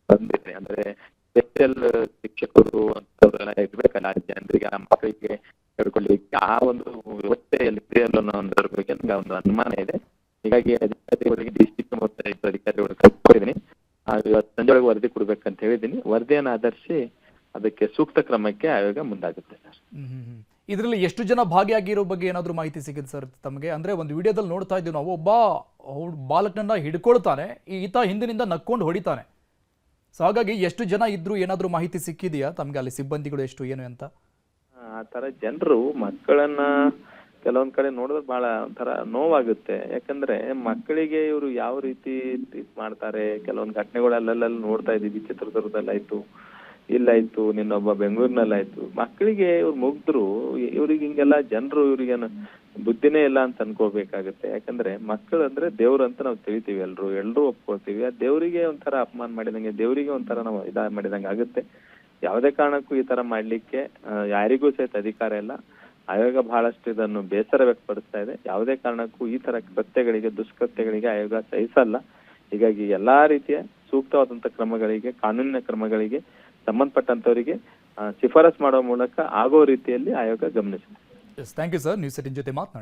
S6: ಬಂದಿದೆ. ಅಂದ್ರೆ ಸ್ಪೆಷಲ್ ಶಿಕ್ಷಕರು ಅಂತವರೆಲ್ಲ ಇರ್ಬೇಕಲ್ಲ ಜನರಿಗೆ, ಆ ಮಕ್ಕಳಿಗೆ ಹೇಳ್ಕೊಳ್ಳಿಕ್ಕೆ ಆ ಒಂದು ವ್ಯವಸ್ಥೆಯಲ್ಲಿ ಅನ್ನೋ ಒಂದರ ಬಗ್ಗೆ ನಂಗೆ ಒಂದು ಅನುಮಾನ ಇದೆ. ಹೀಗಾಗಿ ಅಧಿಕಾರಿಗಳಿಗೆ DCP ಮತ್ತು ಅಧಿಕಾರಿಗಳು ಕಳ್ಕೊಂಡಿದ್ದೀನಿ. ಇವತ್ತು ಸಂಜೆ ಒಳಗೆ ವರದಿ ಕೊಡ್ಬೇಕಂತ ಹೇಳಿದ್ದೀನಿ. ವರದಿಯನ್ನು ಆಧರಿಸಿ ಅದಕ್ಕೆ ಸೂಕ್ತ ಕ್ರಮಕ್ಕೆ ಆಯೋಗ ಮುಂದಾಗುತ್ತೆ ಸರ್.
S1: ಇದರಲ್ಲಿ ಎಷ್ಟು ಜನ ಭಾಗಿಯಾಗಿರೋ ಬಗ್ಗೆ ಏನಾದರೂ ಮಾಹಿತಿ ಸಿಗಿದೆ ಸರ್ ತಮಗೆ? ಅಂದ್ರೆ ಒಂದು ವಿಡಿಯೋದಲ್ಲಿ ನೋಡ್ತಾ ಇದ್ದೀವಿ ನಾವು, ಒಬ್ಬ ಬಾಲಕನನ್ನ ಹಿಡ್ಕೊಳ್ತಾನೆ, ಈತ ಹಿಂದಿನಿಂದ ನಕ್ಕೊಂಡು ಹೊಡಿತಾನೆ. ಸೊ ಹಾಗಾಗಿ ಎಷ್ಟು ಜನ ಇದ್ರು ಏನಾದರೂ ಮಾಹಿತಿ ಸಿಕ್ಕಿದೆಯಾ ತಮ್ಗೆ? ಅಲ್ಲಿ ಸಿಬ್ಬಂದಿಗಳು ಎಷ್ಟು ಏನು ಅಂತ?
S6: ಆ ತರ ಜನರು ಮಕ್ಕಳನ್ನ ಕೆಲವೊಂದ್ ಕಡೆ ನೋಡಿದ್ರೆ ಬಹಳ ಒಂಥರ ನೋವಾಗುತ್ತೆ. ಯಾಕಂದ್ರೆ ಮಕ್ಕಳಿಗೆ ಇವರು ಯಾವ ರೀತಿ ಟ್ರೀಟ್ ಮಾಡ್ತಾರೆ, ಕೆಲವೊಂದು ಘಟನೆಗಳು ಅಲ್ಲೆಲ್ಲ ನೋಡ್ತಾ ಇದೀವಿ. ಚಿತ್ರದುರ್ಗದಲ್ಲಾಯ್ತು, ಇಲ್ಲಾಯ್ತು, ನಿನ್ನೊಬ್ಬ ಬೆಂಗಳೂರಿನಲ್ಲಾಯ್ತು. ಮಕ್ಕಳಿಗೆ ಇವ್ರು ಮುಗ್ದ್ರು, ಇವ್ರಿಗೆ ಹಿಂಗೆಲ್ಲ ಜನರು ಇವ್ರಿಗೇನು ಬುದ್ಧಿನೇ ಇಲ್ಲ ಅಂತ ಅನ್ಕೋಬೇಕಾಗುತ್ತೆ. ಯಾಕಂದ್ರೆ ಮಕ್ಕಳು ಅಂದ್ರೆ ದೇವ್ರು ಅಂತ ನಾವು ತಿಳಿತೀವಿ, ಎಲ್ರು ಒಪ್ಕೊಳ್ತೀವಿ. ಆ ದೇವ್ರಿಗೆ ಒಂಥರ ಅಪಮಾನ ಮಾಡಿದಂಗೆ, ದೇವ್ರಿಗೆ ಒಂಥರ ನಾವು ಮಾಡಿದಂಗೆ ಆಗುತ್ತೆ. ಯಾವುದೇ ಕಾರಣಕ್ಕೂ ಈ ತರ ಮಾಡ್ಲಿಕ್ಕೆ ಯಾರಿಗೂ ಸಹಿತ ಅಧಿಕಾರ ಇಲ್ಲ. ಆಯೋಗ ಬಹಳಷ್ಟು ಇದನ್ನು ಬೇಸರ ವ್ಯಕ್ತಪಡಿಸ್ತಾ ಇದೆ. ಯಾವುದೇ ಕಾರಣಕ್ಕೂ ಈ ತರ ಕೃತ್ಯಗಳಿಗೆ, ದುಷ್ಕೃತ್ಯಗಳಿಗೆ ಆಯೋಗ ಸಹಿಸಲ್ಲ. ಹೀಗಾಗಿ ಎಲ್ಲಾ ರೀತಿಯ ಸೂಕ್ತವಾದಂತ ಕ್ರಮಗಳಿಗೆ, ಕಾನೂನಿನ ಕ್ರಮಗಳಿಗೆ ಸಂಬಂಧಪಟ್ಟಂತವರಿಗೆ ಶಿಫಾರಸ್ ಮಾಡುವ ಮೂಲಕ ಆಗೋ ರೀತಿಯಲ್ಲಿ ಆಯೋಗ ಗಮನಿಸಿದೆ.
S1: ಥ್ಯಾಂಕ್ ಯು ಸರ್, ನ್ಯೂಸ್ 18 ಜೊತೆ ಮಾತನಾಡಿ.